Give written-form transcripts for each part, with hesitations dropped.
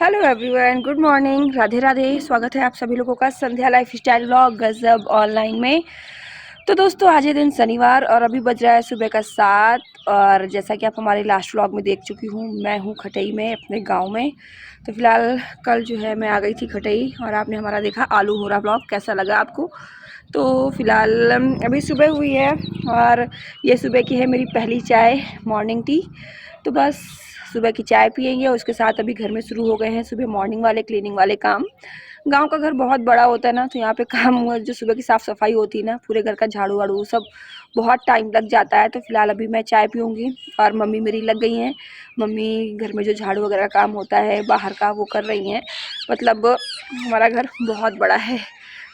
Hello everyone, good morning, Radhe Radhe. स्वागत है आप सभी लोगों का संध्या लाइफस्टाइल व्लॉग गजब ऑनलाइन में। तो दोस्तों, आज है दिन शनिवार और अभी बज रहा है सुबह का 7। और जैसा कि आप हमारे लास्ट व्लॉग में देख चुकी हूँ, मैं हूँ खटई में, अपने गांव में। तो फिलहाल कल जो है मैं आ गई थी खटई और आपने हमारा देखा आलू हो रहा व्लॉग, कैसा लगा आपको? तो फिलहाल अभी सुबह हुई है और ये सुबह की है मेरी पहली चाय, मॉर्निंग टी। तो बस सुबह की चाय पियेंगे और उसके साथ अभी घर में शुरू हो गए हैं सुबह मॉर्निंग वाले क्लीनिंग वाले काम। गांव का घर बहुत बड़ा होता है ना, तो यहाँ पे काम जो सुबह की साफ़ सफाई होती है ना, पूरे घर का झाड़ू वाड़ू सब बहुत टाइम लग जाता है। तो फिलहाल अभी मैं चाय पीऊँगी और मम्मी मेरी लग गई हैं। मम्मी घर में जो झाड़ू वगैरह काम होता है बाहर का वो कर रही हैं। मतलब हमारा घर बहुत बड़ा है,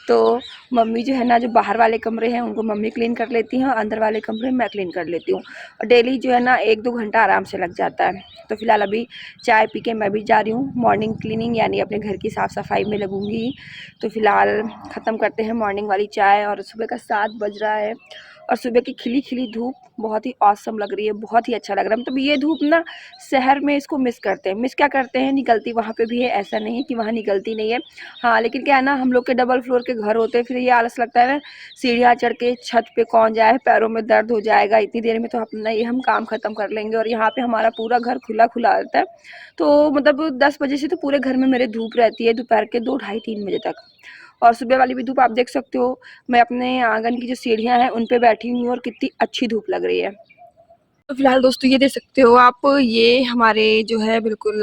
तो मम्मी जो है ना, जो बाहर वाले कमरे हैं उनको मम्मी क्लीन कर लेती हैं और अंदर वाले कमरे मैं क्लीन कर लेती हूँ। और डेली जो है ना 1-2 घंटा आराम से लग जाता है। तो फिलहाल अभी चाय पी के मैं भी जा रही हूँ मॉर्निंग क्लीनिंग, यानी अपने घर की साफ़ सफाई में लगूंगी। तो फिलहाल ख़त्म करते हैं मॉर्निंग वाली चाय और सुबह का 7 बज रहा है और सुबह की खिली खिली धूप बहुत ही ऑसम लग रही है, बहुत ही अच्छा लग रहा है। मतलब ये धूप ना शहर में इसको मिस करते हैं। मिस क्या करते हैं, निकलती वहाँ पे भी है, ऐसा नहीं है कि वहाँ निकलती नहीं है। हाँ, लेकिन क्या है ना, हम लोग के डबल फ्लोर के घर होते हैं, फिर ये आलस लगता है ना सीढ़ियाँ चढ़ के छत पे कौन जाए, पैरों में दर्द हो जाएगा, इतनी देर में तो अपना ये हम काम ख़त्म कर लेंगे। और यहाँ पे हमारा पूरा घर खुला खुला रहता है, तो मतलब 10 बजे से तो पूरे घर में मेरे धूप रहती है, दोपहर के 2 ढाई 3 बजे तक। और सुबह वाली भी धूप आप देख सकते हो। मैं अपने आंगन की जो सीढ़ियाँ हैं उन पे बैठी हुई हूँ और कितनी अच्छी धूप लग रही है। तो फिलहाल दोस्तों ये देख सकते हो आप, ये हमारे जो है बिल्कुल,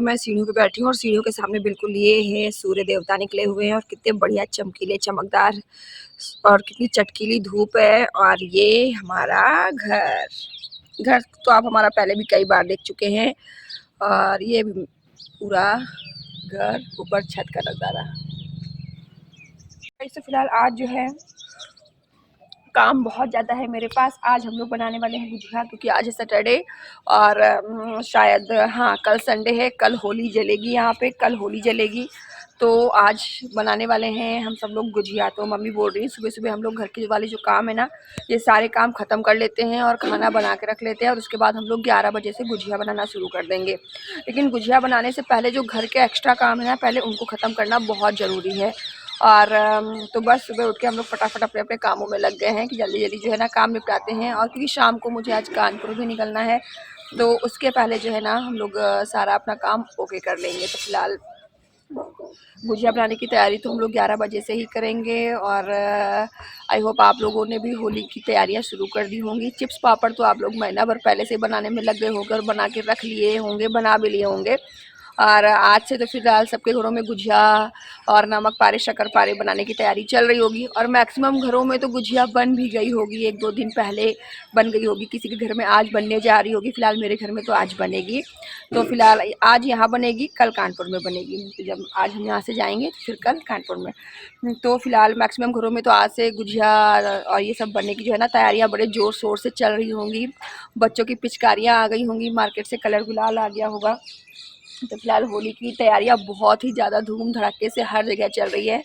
मैं सीढ़ियों पे बैठी हूँ और सीढ़ियों के सामने बिल्कुल ये है सूर्य देवता निकले हुए हैं और कितने बढ़िया चमकीले चमकदार और कितनी चटकीली धूप है। और ये हमारा घर घर तो आप हमारा पहले भी कई बार देख चुके हैं। और ये पूरा घर ऊपर छत का नज़ारा। इससे फिलहाल आज जो है काम बहुत ज़्यादा है मेरे पास। आज हम लोग बनाने वाले हैं गुजिया, क्योंकि आज है सैटरडे और शायद हाँ कल संडे है, कल होली जलेगी, यहाँ पे कल होली जलेगी। तो आज बनाने वाले हैं हम सब लोग गुजिया। तो मम्मी बोल रही है सुबह सुबह हम लोग घर के वाले जो काम है ना, ये सारे काम ख़त्म कर लेते हैं और खाना बना के रख लेते हैं और उसके बाद हम लोग 11 बजे से गुजिया बनाना शुरू कर देंगे। लेकिन गुजिया बनाने से पहले जो घर के एक्स्ट्रा काम है ना, पहले उनको ख़त्म करना बहुत ज़रूरी है। और तो बस सुबह उठ के हम लोग फटाफट अपने अपने कामों में लग गए हैं कि जल्दी जल्दी जो है ना काम निपटाते हैं। और क्योंकि शाम को मुझे आज कानपुर भी निकलना है, तो उसके पहले जो है ना हम लोग सारा अपना काम ओके कर लेंगे। तो फिलहाल गुजिया बनाने की तैयारी तो हम लोग 11 बजे से ही करेंगे। और आई होप आप लोगों ने भी होली की तैयारियां शुरू कर दी होंगी। चिप्स पापड़ तो आप लोग महीना भर पहले से बनाने में लग गए होंगे और बना के रख लिए होंगे, बना भी लिए होंगे। और आज से तो फिलहाल सबके घरों में गुजिया और नमक पारे शक्कर पारे बनाने की तैयारी चल रही होगी। और मैक्सिमम घरों में तो गुजिया बन भी गई होगी, 1-2 दिन पहले बन गई होगी। किसी के घर में आज बनने जा रही होगी, फिलहाल मेरे घर में तो आज बनेगी। तो फिलहाल आज यहाँ बनेगी, कल कानपुर में बनेगी। तो जब आज हम यहाँ से जाएंगे तो फिर कल कानपुर में। तो फिलहाल मैक्सिमम घरों में तो आज से गुजिया और ये सब बनने की जो है ना तैयारियाँ बड़े ज़ोर शोर से चल रही होंगी। बच्चों की पिचकारियाँ आ गई होंगी, मार्केट से कलर गुलाल आ गया होगा। तो फिलहाल होली की तैयारियां बहुत ही ज़्यादा धूम धड़ाके से हर जगह चल रही है,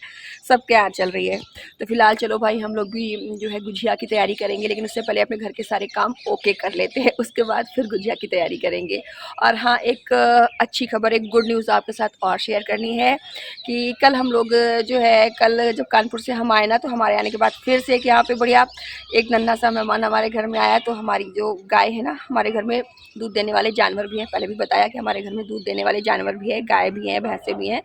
सबके यहाँ चल रही है। तो फिलहाल चलो भाई, हम लोग भी जो है गुजिया की तैयारी करेंगे, लेकिन उससे पहले अपने घर के सारे काम ओके कर लेते हैं, उसके बाद फिर गुजिया की तैयारी करेंगे। और हाँ, एक अच्छी खबर, एक गुड न्यूज़ आपके साथ और शेयर करनी है कि कल हम लोग जो है, कल जब कानपुर से हम आए ना, तो हमारे आने के बाद फिर से एक यहाँ पे बढ़िया एक नन्हा सा मेहमान हमारे घर में आया। तो हमारी जो गाय है ना, हमारे घर में दूध देने वाले जानवर भी हैं, पहले भी बताया कि हमारे घर में दूध देने वाले जानवर भी है, गाय भी हैं, भैंसें भी हैं।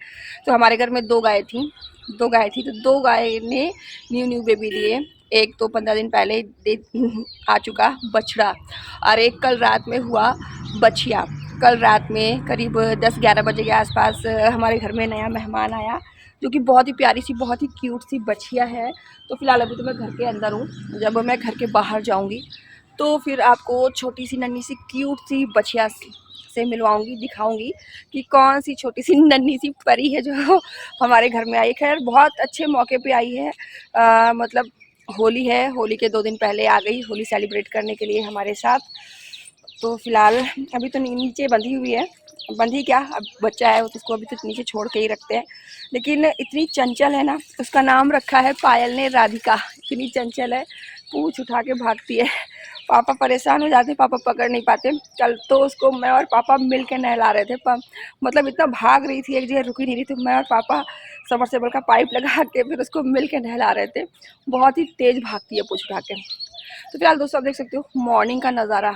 तो हमारे घर में 2 गाय थी, 2 गाय थी, तो 2 गाय ने न्यू बेबी दिए। एक तो 15 दिन पहले आ चुका बछड़ा और एक कल रात में हुआ बछिया। कल रात में करीब 10-11 बजे के आसपास हमारे घर में नया मेहमान आया, जो कि बहुत ही प्यारी सी, बहुत ही क्यूट सी बछिया है। तो फिलहाल अभी तो मैं घर के अंदर हूँ, जब मैं घर के बाहर जाऊँगी तो फिर आपको छोटी सी नन्ही सी क्यूट सी बछिया से मिलवाऊंगी, दिखाऊंगी कि कौन सी छोटी सी नन्ही सी परी है जो हमारे घर में आई। खैर बहुत अच्छे मौके पे आई है। मतलब होली है, होली के 2 दिन पहले आ गई, होली सेलिब्रेट करने के लिए हमारे साथ। तो फिलहाल अभी तो नीचे बंधी हुई है, बंधी क्या, अब बच्चा है तो उसको अभी तो नीचे छोड़ के ही रखते हैं। लेकिन इतनी चंचल है ना, उसका नाम रखा है पायल ने राधिका। इतनी चंचल है, पूँछ उठा के भागती है। पापा परेशान हो जाते, पापा पकड़ नहीं पाते। कल तो उसको मैं और पापा मिल के नहला रहे थे। मतलब इतना भाग रही थी, एक जगह रुकी नहीं रही थी। मैं और पापा सबमर्सिबल का पाइप लगा के फिर उसको मिल के नहला रहे थे। बहुत ही तेज़ भागती है पूँछ उठा के। तो फिलहाल दोस्तों आप देख सकते हो मॉर्निंग का नज़ारा,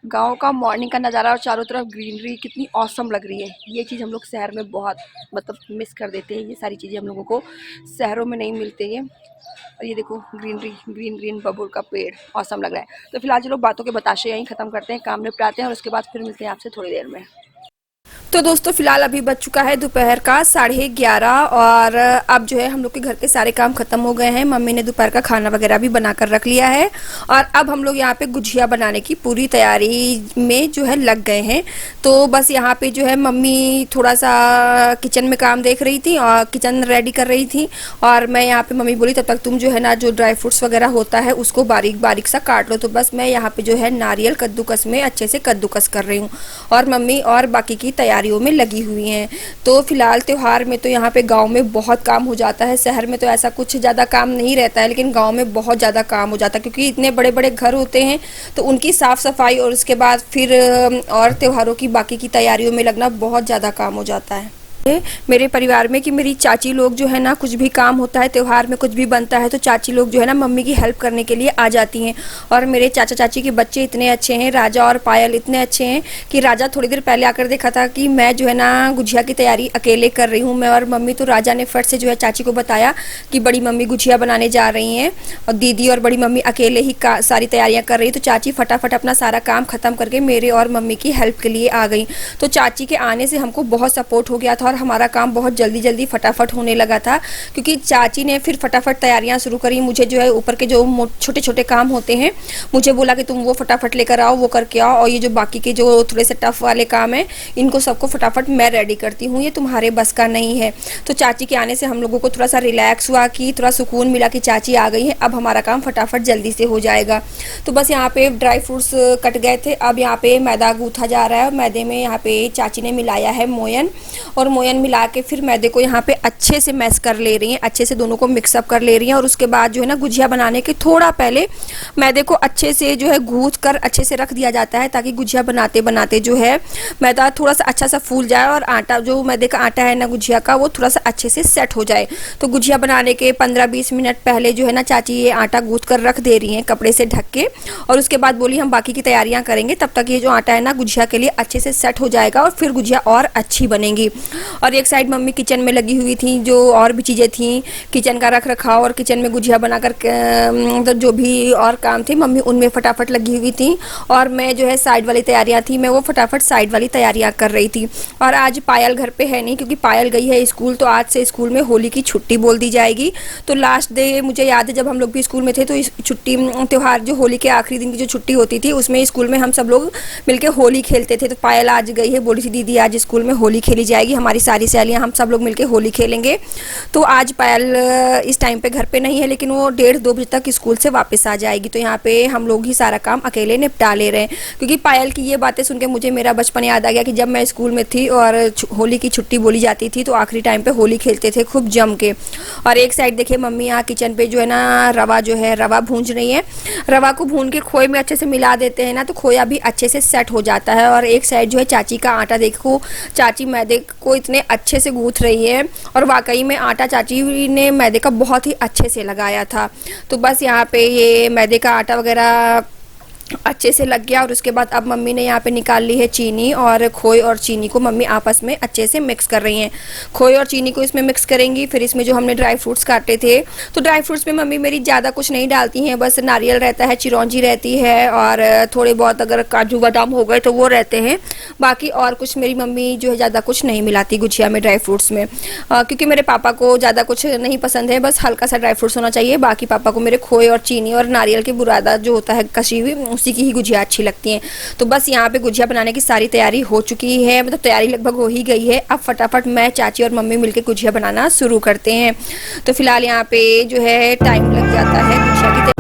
गाँव का मॉर्निंग का नज़ारा, और चारों तरफ ग्रीनरी कितनी ऑसम लग रही है। ये चीज़ हम लोग शहर में बहुत मतलब मिस कर देते हैं। ये सारी चीज़ें हम लोगों को शहरों में नहीं मिलती है। और ये देखो ग्रीनरी, ग्रीन ग्रीन बबूल का पेड़, ऑसम लग रहा है। तो फिलहाल चलो बातों के बताशे यहीं ख़त्म करते हैं, काम निपटाते हैं और उसके बाद फिर मिलते हैं आपसे थोड़ी देर में। तो दोस्तों फिलहाल अभी बज चुका है दोपहर का 11:30 और अब जो है हम लोग के घर के सारे काम खत्म हो गए हैं। मम्मी ने दोपहर का खाना वगैरह भी बनाकर रख लिया है और अब हम लोग यहाँ पे गुजिया बनाने की पूरी तैयारी में जो है लग गए हैं। तो बस यहाँ पे जो है मम्मी थोड़ा सा किचन में काम देख रही थी और किचन रेडी कर रही थी, और मैं यहाँ पे मम्मी बोली तब तक तुम जो है ना जो ड्राई फ्रूट्स वगैरह होता है उसको बारीक बारीक सा काट लो। तो बस मैं यहाँ पे जो है नारियल कद्दूकस में अच्छे से कद्दूकस कर रही हूँ और मम्मी और बाकी की तैयारियों में लगी हुई हैं। तो फिलहाल त्यौहार में तो यहाँ पे गांव में बहुत काम हो जाता है। शहर में तो ऐसा कुछ ज़्यादा काम नहीं रहता है, लेकिन गांव में बहुत ज़्यादा काम हो जाता है क्योंकि इतने बड़े बड़े घर होते हैं। तो उनकी साफ़ सफाई और उसके बाद फिर और त्योहारों की बाकी की तैयारियों में लगना बहुत ज़्यादा काम हो जाता है। मेरे परिवार में कि मेरी चाची लोग जो है ना कुछ भी काम होता है, त्यौहार में कुछ भी बनता है तो चाची लोग जो है ना मम्मी की हेल्प करने के लिए आ जाती हैं। और मेरे चाचा चाची के बच्चे इतने अच्छे हैं, राजा और पायल इतने अच्छे हैं कि राजा थोड़ी देर पहले आकर देखा था कि मैं जो है ना गुजिया की तैयारी अकेले कर रही हूँ, मैं और मम्मी। तो राजा ने फट से जो है चाची को बताया कि बड़ी मम्मी गुजिया बनाने जा रही हैं और दीदी और बड़ी मम्मी अकेले ही सारी तैयारियाँ कर रही। तो चाची फटाफट अपना सारा काम ख़त्म करके मेरे और मम्मी की हेल्प के लिए आ गई। तो चाची के आने से हमको बहुत सपोर्ट हो गया था और हमारा काम बहुत जल्दी जल्दी फटाफट होने लगा था, क्योंकि चाची ने फिर फटाफट तैयारियां शुरू करी। मुझे जो है ऊपर के जो छोटे छोटे काम होते हैं मुझे बोला कि तुम वो फटाफट लेकर आओ, वो करके आओ, और ये जो बाकी के जो थोड़े से टफ वाले काम है इनको सबको फटाफट मैं रेडी करती हूँ, ये तुम्हारे बस का नहीं है। तो चाची के आने से हम लोगों को थोड़ा सा रिलैक्स हुआ कि थोड़ा सुकून मिला कि चाची आ गई है, अब हमारा काम फटाफट जल्दी से हो जाएगा। तो बस यहाँ पे ड्राई फ्रूट्स कट गए थे, अब यहाँ पे मैदा गूथा जा रहा है और मैदे में यहाँ पे चाची ने मिलाया है मोयन, और मोयन मिला के फिर मैदे को यहाँ पे अच्छे से मैश कर ले रही हैं, अच्छे से दोनों को मिक्सअप कर ले रही हैं। और उसके बाद जो है ना गुजिया बनाने के थोड़ा पहले मैदे को अच्छे से जो है गूंथ कर अच्छे से रख दिया जाता है, ताकि गुजिया बनाते बनाते जो है मैदा थोड़ा सा अच्छा सा फूल जाए और आटा जो मैदे का आटा है ना गुजिया का वो थोड़ा सा अच्छे से सेट हो जाए। तो गुजिया बनाने के 15-20 मिनट पहले जो है ना चाची ये आटा गूंथ कर रख दे रही हैं कपड़े से ढक के, और उसके बाद बोली हम बाकी की तैयारियां करेंगे, तब तक ये जो आटा है ना गुजिया के लिए अच्छे से सेट हो जाएगा और फिर गुजिया और अच्छी बनेगी। और एक साइड मम्मी किचन में लगी हुई थी, जो और भी चीज़ें थी किचन का रख रखाव और किचन में गुजिया बनाकर मतलब जो भी और काम थे मम्मी उनमें फटाफट लगी हुई थी, और मैं जो है साइड वाली तैयारियां थी मैं वो फटाफट साइड वाली तैयारियां कर रही थी। और आज पायल घर पे है नहीं, क्योंकि पायल गई है स्कूल, तो आज से स्कूल में होली की छुट्टी बोल दी जाएगी। तो लास्ट डे मुझे याद है जब हम लोग भी स्कूल में थे तो इस छुट्टी त्यौहार जो होली के आखिरी दिन की जो छुट्टी होती थी उसमें स्कूल में हम सब लोग मिलकर होली खेलते थे। तो पायल आज गई है, बोली थी दीदी आज स्कूल में होली खेली जाएगी, हमारी सारी सहेलियाँ हम सब लोग मिलकर होली खेलेंगे। तो आज पायल इस टाइम पे घर पे नहीं है, लेकिन वो 1:30-2 बजे तक स्कूल से वापस आ जाएगी। तो यहाँ पे हम लोग ही सारा काम अकेले निपटा ले रहे हैं, क्योंकि पायल की ये बातें सुन के मुझे मेरा बचपन याद आ गया कि जब मैं स्कूल में थी और होली की छुट्टी बोली जाती थी तो आखिरी टाइम पे होली खेलते थे खूब जम के। और एक साइड देखिए मम्मी यहाँ किचन पे जो है ना रवा जो है रवा भूंज रही है। रवा को भून के खोए में अच्छे से मिला देते हैं ना तो खोया भी अच्छे से सेट हो जाता है। और एक साइड जो है चाची का आटा देखो, चाची मैदे को इतने अच्छे से गूंथ रही है, और वाकई में आटा चाची ने मैदे का बहुत ही अच्छे से लगाया था। तो बस यहाँ पे ये मैदे का आटा वगैरह अच्छे से लग गया, और उसके बाद अब मम्मी ने यहाँ पे निकाल ली है चीनी, और खोए और चीनी को मम्मी आपस में अच्छे से मिक्स कर रही हैं। खोए और चीनी को इसमें मिक्स करेंगी, फिर इसमें जो हमने ड्राई फ्रूट्स काटे थे, तो ड्राई फ्रूट्स में मम्मी मेरी ज़्यादा कुछ नहीं डालती हैं, बस नारियल रहता है, चिरौंजी रहती है, और थोड़े बहुत अगर काजू बादाम हो गए तो वो रहते हैं। बाकी और कुछ मेरी मम्मी जो है ज़्यादा कुछ नहीं मिलाती गुजिया में ड्राई फ्रूट्स में, क्योंकि मेरे पापा को ज़्यादा कुछ नहीं पसंद है, बस हल्का सा ड्राई फ्रूट्स होना चाहिए। बाकी पापा को मेरे खोए और चीनी और नारियल की बुरादा जो होता है कसी हुई उसी की ही गुजिया अच्छी लगती हैं। तो बस यहाँ पे गुजिया बनाने की सारी तैयारी हो चुकी है, मतलब तैयारी लगभग हो ही गई है। अब फटाफट मैं चाची और मम्मी मिलकर गुजिया बनाना शुरू करते हैं। तो फिलहाल यहाँ पे जो है टाइम लग जाता है गुजिया की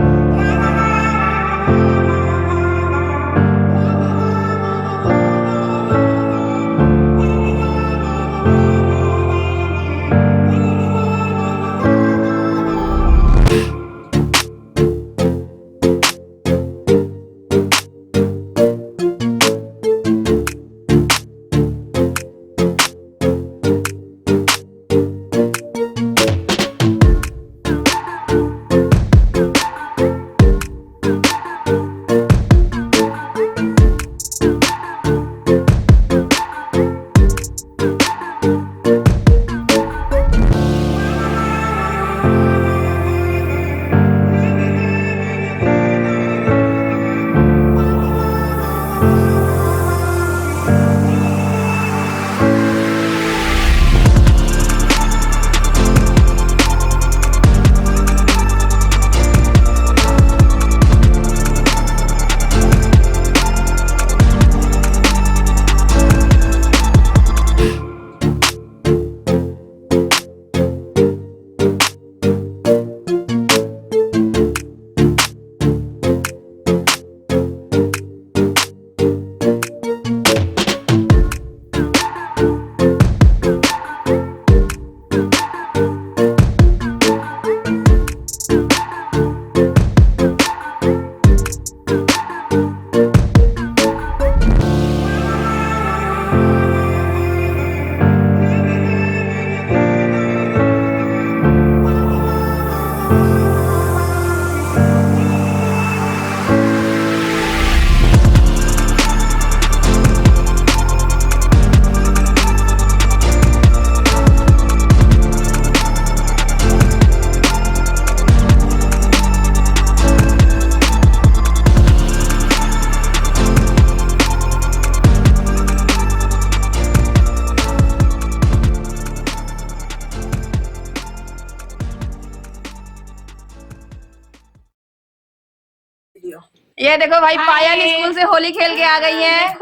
ये देखो भाई, पायल स्कूल से होली खेल के आ गई है।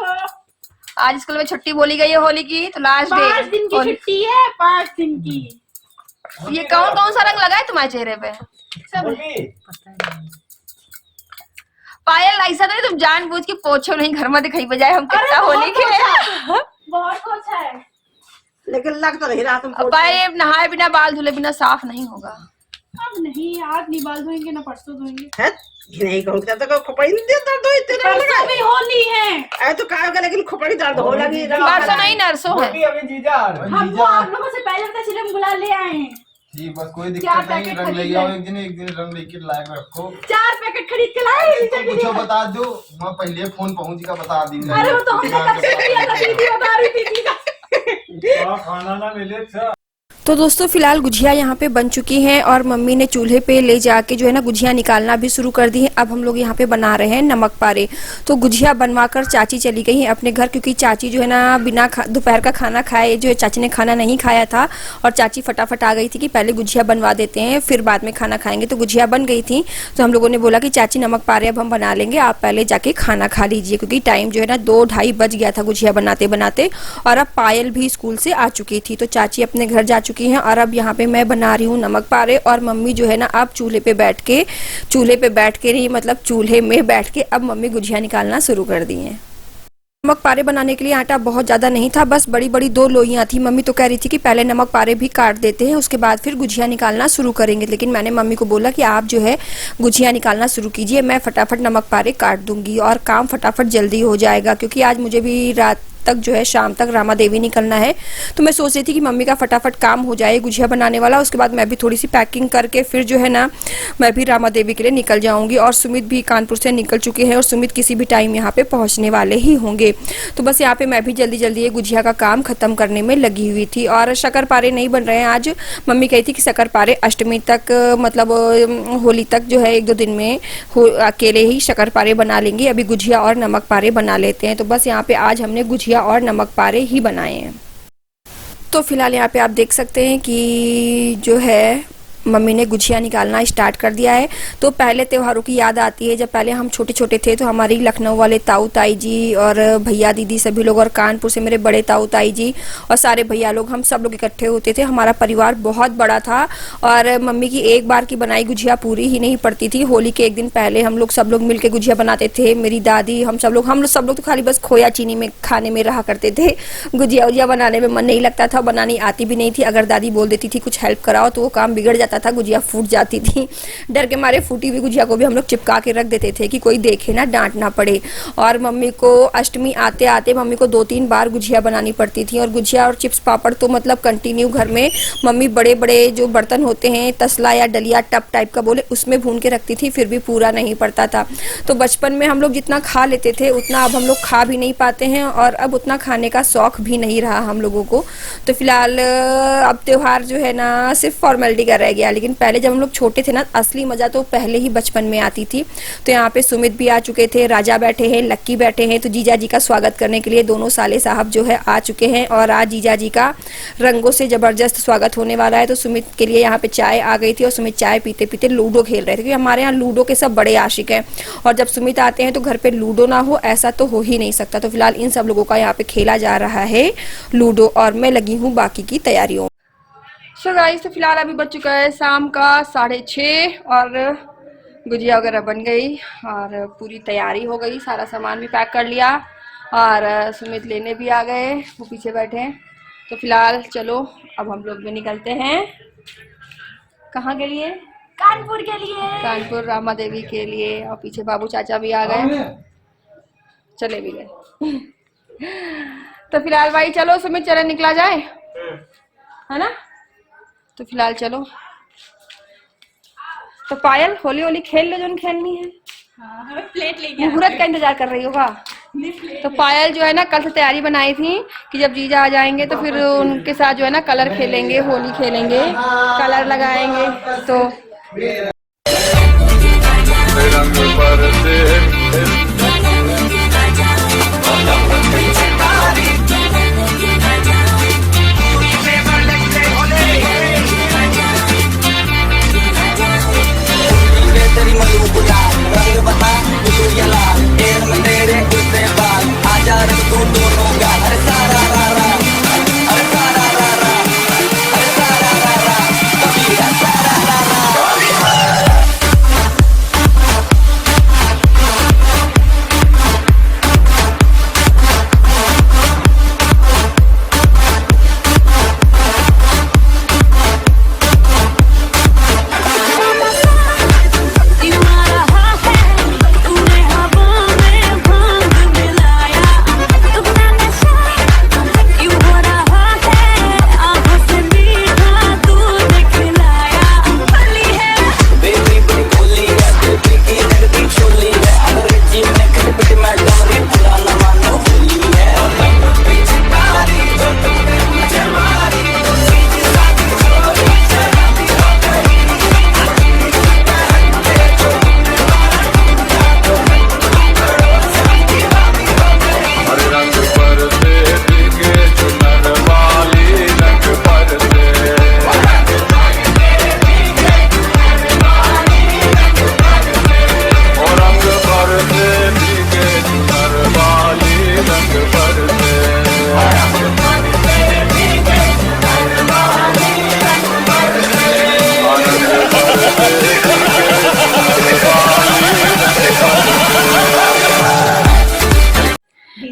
आज स्कूल में छुट्टी बोली गई है होली की, तो लास्ट डे 5 दिन की छुट्टी है, 5 दिन की। ये कौन कौन सा रंग लगा है तुम्हारे चेहरे पे? सब पायल, ऐसा नहीं तुम जानबूझ के पोछो नहीं, घर में दिखाई बजाय हम कितना होली खेले। बहुत कुछ है, लेकिन लग तो नहीं रहा तुम। पायल नहाए बिना, बाल धुले बिना साफ नहीं होगा। अब नहीं, आज नहीं बाल धोएंगे ना परसों धोएंगे। नहीं कहूँगा तो खोपड़ी दर्द हो इतना लगा। भी होली है अरे तो क्या होगा, लेकिन खोपड़ी दर्द हो लगी। परसों नहीं नरसों है। हमको आप लोगों से पहले पता चले, हम गुलाल ले आए हैं जी, बस कोई दिक्कत नहीं, रंग ले आओ। एक दिन रंग लेके लायक रखो। 4 पैकेट खरीद के लाए। कुछ बता दो, मैं पहले फोन पहुंच का बता दी। अरे वो तो हमने कब से किया था, दीदी बता रही थी खाना ना मिले। तो दोस्तों फिलहाल गुजिया यहाँ पे बन चुकी हैं और मम्मी ने चूल्हे पे ले जाके जो है ना गुजिया निकालना भी शुरू कर दी है। अब हम लोग यहाँ पे बना रहे हैं नमक पारे। तो गुजिया बनवाकर चाची चली गई है अपने घर, क्योंकि चाची जो है ना बिना दोपहर का खाना खाए, जो है चाची ने खाना नहीं खाया था और चाची फटाफट आ गई थी कि पहले गुजिया बनवा देते हैं फिर बाद में खाना खाएंगे। तो गुजिया बन गई थी, तो हम लोगों ने बोला कि चाची नमक पारे अब हम बना लेंगे, आप पहले जाके खाना खा लीजिए, क्योंकि टाइम जो है ना 2-2:30 बज गया था गुजिया बनाते बनाते। और अब पायल भी स्कूल से आ चुकी थी, तो चाची अपने घर जा चुकी हैं और अब यहाँ पे मैं बना रही हूँ नमक पारे। और मम्मी जो है ना अब चूल्हे पे बैठ के नहीं, मतलब चूल्हे में बैठ के अब मम्मी गुजिया निकालना शुरू कर दी है। नमक पारे बनाने के लिए आटा बहुत ज़्यादा नहीं था, बस बड़ी बड़ी 2 लोइयाँ थी। मम्मी तो कह रही थी कि पहले नमक पारे भी काट देते हैं, उसके बाद फिर गुजिया निकालना शुरू करेंगे, लेकिन मैंने मम्मी को बोला कि आप जो है गुजिया निकालना शुरू कीजिए, मैं फटाफट नमक पारे काट दूंगी और काम फटाफट जल्दी हो जाएगा, क्योंकि आज मुझे भी रात तक जो है शाम तक रामा देवी निकलना है। तो मैं सोच रही थी कि मम्मी का फटाफट काम हो जाए गुजिया बनाने वाला, उसके बाद मैं भी थोड़ी सी पैकिंग करके फिर जो है ना मैं भी रामा देवी के लिए निकल जाऊंगी। और सुमित भी कानपुर से निकल चुके हैं और सुमित किसी भी टाइम यहाँ पे पहुँचने वाले ही होंगे। तो बस यहाँ पे मैं भी जल्दी जल्दी ये गुजिया का काम खत्म करने में लगी हुई थी। और शक्कर पारे नहीं बन रहे हैं आज, मम्मी कही थी कि शक्कर पारे अष्टमी तक, मतलब होली तक जो है 1-2 दिन में अकेले ही शक्कर पारे बना लेंगे, अभी गुजिया और नमक पारे बना लेते हैं। तो बस यहाँ पे आज हमने गुजिया और नमक पारे ही बनाए हैं। तो फिलहाल यहाँ पे आप देख सकते हैं कि जो है मम्मी ने गुजिया निकालना स्टार्ट कर दिया है। तो पहले त्योहारों की याद आती है, जब पहले हम छोटे छोटे थे तो हमारी लखनऊ वाले ताऊ ताई जी और भैया दीदी सभी लोग, और कानपुर से मेरे बड़े ताऊ ताई जी और सारे भैया लोग, हम सब लोग इकट्ठे होते थे। हमारा परिवार बहुत बड़ा था और मम्मी की एक बार की बनाई गुजिया पूरी ही नहीं पड़ती थी। होली के 1 दिन पहले हम लोग सब लोग मिलकर गुजिया बनाते थे, मेरी दादी, हम सब लोग तो खाली बस खोया चीनी में खाने में रहा करते थे। गुजिया बनाने में मन नहीं लगता था, बनानी आती भी नहीं थी। अगर दादी बोल देती थी कुछ हेल्प कराओ तो वो काम बिगड़ जाता था, गुजिया फूट जाती थी। डर के मारे फूटी हुई गुजिया को भी हम लोग चिपका के रख देते थे कि कोई देखे ना, डांट ना पड़े। और मम्मी को अष्टमी आते आते मम्मी को 2-3 बार गुजिया बनानी पड़ती थी। और गुजिया और चिप्स पापड़ तो मतलब कंटिन्यू घर में मम्मी बड़े बड़े जो बर्तन होते हैं, तसला या डलिया टप टाइप का बोले, उसमें भून के रखती थी, फिर भी पूरा नहीं पड़ता था। तो बचपन में हम लोग जितना खा लेते थे उतना अब हम लोग खा भी नहीं पाते हैं और अब उतना खाने का शौक भी नहीं रहा हम लोगों को। तो फिलहाल अब त्योहार जो है ना सिर्फ फॉर्मेलिटी का रह गया, लेकिन पहले जब हम लोग छोटे थे ना असली मजा तो पहले ही बचपन में आती थी। तो यहाँ पे सुमित भी आ चुके थे, राजा बैठे हैं, लक्की बैठे हैं। तो जीजा जी का स्वागत करने के लिए दोनों साले साहब जो है आ चुके हैं और आज जीजा जी का रंगों से जबरदस्त स्वागत होने वाला है। तो सुमित के लिए यहाँ पे चाय आ गई थी और सुमित चाय पीते पीते लूडो खेल रहे थे, क्योंकि हमारे यहाँ लूडो के सब बड़े आशिक हैं और जब सुमित आते हैं तो घर पे लूडो ना हो ऐसा तो हो ही नहीं सकता। तो फिलहाल इन सब लोगों का यहाँ पे खेला जा रहा है लूडो और मैं लगी हूँ बाकी की तैयारियों। सो गाइस, तो फिलहाल अभी बज चुका है शाम का 6:30 और गुजिया वगैरह बन गई और पूरी तैयारी हो गई, सारा सामान भी पैक कर लिया और सुमित लेने भी आ गए, वो पीछे बैठे हैं। तो फिलहाल चलो अब हम लोग भी निकलते हैं। कहाँ के लिए? कानपुर के लिए, कानपुर रामा देवी के लिए। और पीछे बाबू चाचा भी आ गए, चले भी गए। तो फिलहाल भाई चलो सुमित, चले निकला जाए, है ना? तो फिलहाल चलो। तो पायल होली होली खेल लो जो खेलनी है। हाँ, प्लेट लेके मुहूर्त का इंतजार कर रही होगा। तो पायल जो है ना कल से तैयारी बनाई थी कि जब जीजा आ जाएंगे तो फिर उनके साथ जो है ना कलर खेलेंगे, होली खेलेंगे, कलर लगाएंगे। तो तेरी मधु गुलाब रंग बता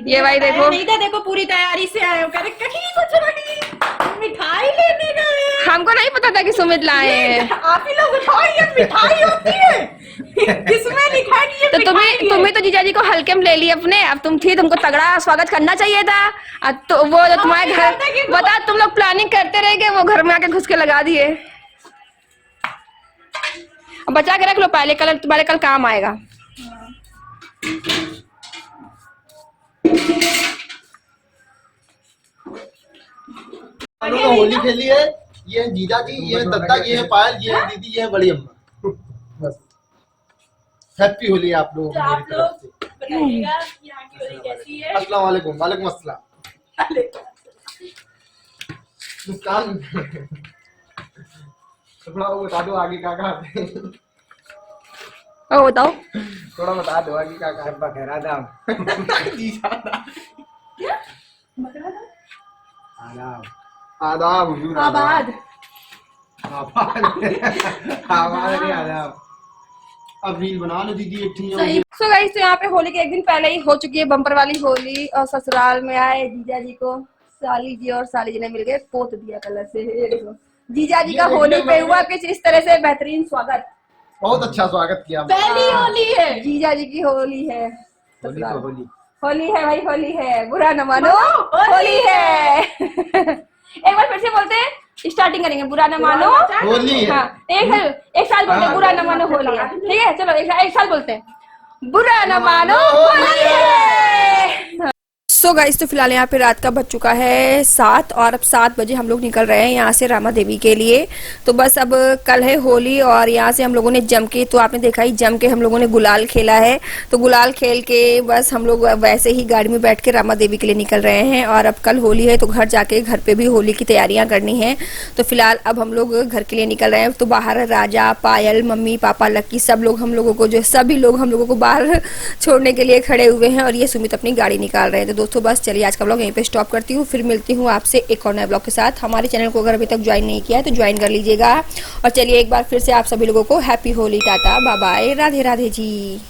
ये भाई देखो, नहीं था, देखो पूरी तैयारी से आए हो, कह रहे कहीं कुछ नहीं, मिठाई लेने गए। हमको नहीं पता था कि सुमित लाए हैं। आप ही लोग उठाओ, ये मिठाई होती है, किसमें लिखा है कि ये तो मिठाई है? तुम्हें तो जीजा जी को हल्के में ले लिए अपने, अब तुम थी, तुमको तगड़ा स्वागत करना चाहिए था। तो वो जो तुम्हारे घर, बता तुम लोग प्लानिंग करते रह गए, वो घर में आके घुस के लगा दिए। अब बचा के रख लो, पहले कल तुम्हारे कल काम आएगा। होली खेली है, ये जीजा जी, ये दत्ता, ये पायल, ये दीदी, ये बड़ी अम्मा। बस हैप्पी होली आप लोगों तो को आप मेरी तरफ लोग से। बताइएगा कि यहाँ की होली कैसी है। अस्सलाम वालेकुम। वालेकुम अस्सलाम। मुस्कान थोड़ा वो बता दो आगे क्या खाते हैं। ओ बताओ, थोड़ा बता दो आगे क्या खाते। बकरा दाम। आदाब हुजूर, आबाद। आबाद नहीं आदाब। अब रील बना लो दीदी एक थी। सो गाइस, तो यहाँ पे होली के एक दिन पहले ही हो चुकी है बम्पर वाली होली, और ससुराल में आए जीजा जी को साली जी और साली जी ने मिलके पोत दिया कलर से। ये देखो, जीजा जी का होली पे हुआ कुछ इस तरह से बेहतरीन स्वागत, बहुत अच्छा स्वागत किया। पहली होली है, जीजा जी की होली है। होली तो होली, होली है भाई, होली है, बुरा न मानो, होली है। एक बार फिर से बोलते हैं, स्टार्टिंग करेंगे, बुरा न मानो होली है। हाँ, एक साल बोलते हैं, बुरा न मानो होली है, ठीक है? चलो एक साल बोलते हैं, बुरा न मानो होली है। सो गाइस, तो फिलहाल यहाँ पे रात का बज चुका है 7, और अब 7 बजे हम लोग निकल रहे हैं यहाँ से रामा देवी के लिए। तो बस अब कल है होली, और यहाँ से हम लोगों ने जम के, तो आपने देखा ही, जम के हम लोगों ने गुलाल खेला है। तो गुलाल खेल के बस हम लोग वैसे ही गाड़ी में बैठ के रामा देवी के लिए निकल रहे हैं, और अब कल होली है तो घर जाके घर पे भी होली की तैयारियां करनी है। तो फिलहाल अब हम लोग घर के लिए निकल रहे हैं। तो बाहर राजा, पायल, मम्मी, पापा, लक्की, सब लोग हम लोगों को, जो सभी लोग हम लोगों को बाहर छोड़ने के लिए खड़े हुए हैं, और ये सुमित अपनी गाड़ी निकाल रहे हैं। तो दोस्तों बस चलिए आज का ब्लॉग यहीं पे स्टॉप करती हूँ, फिर मिलती हूँ आपसे एक और नए ब्लॉग के साथ। हमारे चैनल को अगर अभी तक ज्वाइन नहीं किया है तो ज्वाइन कर लीजिएगा। और चलिए एक बार फिर से आप सभी लोगों को happy Holi, tata, bye bye, Radhe Radhe जी।